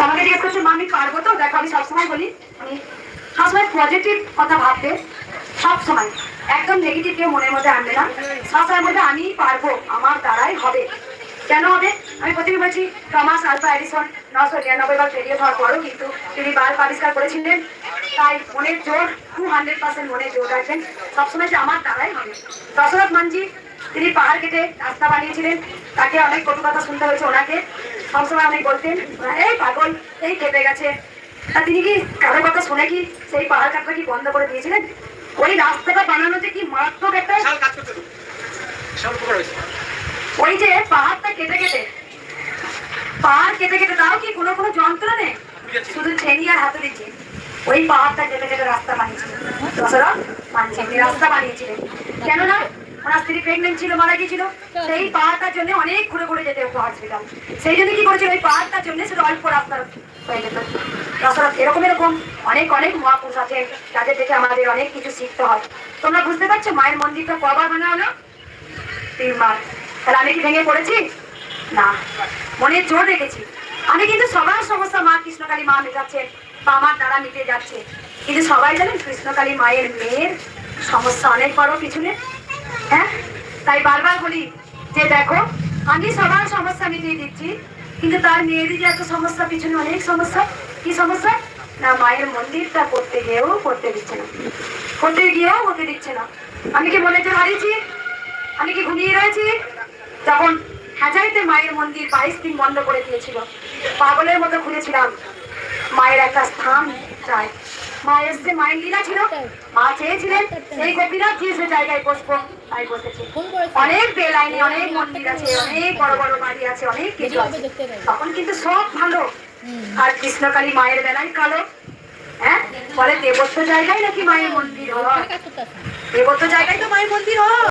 আমাকে জিজ্ঞেস করছে মা আমি পারবো তো? দেখো আমি সবসময় বলি আমি সবসময় পজিটিভ কথা ভাবতে, সবসময় একদম নেগেটিভ কেউ মনের মধ্যে আনবে না। সবসময় মধ্যে আমি পারবো, আমার দ্বারাই হবে। কেন হবে? আমি প্রথমে বলছি টমাস আলফা এডিসন 999 বার ফেরিয়ে হওয়ার পরও কিন্তু তিনি বাল্ব আবিষ্কার করেছিলেন। তাই মনের জোর 200% মনের জোর রাখবেন সবসময় যে আমার দ্বারাই হবে। দশরথ মানজি তিনি পাহাড় কেটে রাস্তা বানিয়েছিলেন, তাকে অনেক কটু কথা শুনতে হয়েছে ওনাকে। সবসময় অনেক বলতেন এই পাগল, এই কেটে গেছে। তা তিনি কি কারো কথা শুনে কি সেই পাহাড় কাটটা কি বন্ধ করে দিয়েছিলেন? ওই রাস্তাটা বানানোতে কি মারাত্মক একটা ওই যে পাহাড়টা কেটে কেটে তাও কি কোনো কোনো যন্ত্র নেই, শুধু ছেনি আর হাতে দিচ্ছে ওই পাহাড়টা কেটে কেটে রাস্তা বানিয়েছিলেন। দশরথ মানছি রাস্তা বানিয়েছিলেন কেননা ওনার স্ত্রী প্রেগনেন্ট ছিল, মারা গিয়েছিল। সেই পাহাড়টার জন্য অনেক ঘুরে ঘুরে যেতে হতো হসপিটাল। সেই জন্য কি করেছিল, ওই পাহাড়টার জন্য শুধু অল্প রাস্তা হয়ে যেত। দশরথ এরকম এরকম অনেক অনেক মহাপুরুষ আছে যাদের দেখে আমাদের অনেক কিছু শিখতে হয়। তোমরা বুঝতে পারছো মায়ের মন্দিরটা কবার ভাঙা হলো? 3 বার। তাহলে আমি কি ভেঙে পড়েছি? না, মনের জোর রেখেছি। আমি কিন্তু সবার সমস্যা মা কৃষ্ণকালী মা মেটাচ্ছে বা আমার দ্বারা মিটে যাচ্ছে। কিন্তু সবাই জানেন কৃষ্ণকালী মায়ের মেয়ের সমস্যা অনেক বড় পিছনে। হ্যাঁ, তাই বারবার বলি যে দেখো আমি সবার সমস্যা মিটিয়ে দিচ্ছি, কিন্তু তার মেয়েরই যে এত সমস্যা পিছনে অনেক সমস্যা। কি সমস্যা? না মায়ের মন্দিরটা করতে গিয়েও করতে দিচ্ছে না, করতে গিয়েও হতে দিচ্ছে না। আমি কি মনে জোর হারিয়েছি? আমি কি ঘুমিয়ে রয়েছি? যখন হাজারিতে মায়ের মন্দির 22 দিন বন্ধ করে দিয়েছিল, পাগলের মতো ঘুরেছিলাম। মায়ের একটা স্থান চাই। মা এসছে, মায়ের লীলা ছিল, মা চেয়েছিলেন এই গোপীনাথ যে সে জায়গায় বসবো, তাই বসেছে। অনেক বেলাইনে অনেক মন্দির আছে, অনেক বড় বড় বাড়ি আছে, অনেক কিছু আছে, তখন কিন্তু সব ভালো। আর কৃষ্ণকালী মায়ের বেলায় কালো। হ্যাঁ, বলে দেবত্ব জায়গায় নাকি মায়ের মন্দির হয়? দেবত্ব জায়গায় তো মায়ের মন্দির হয়।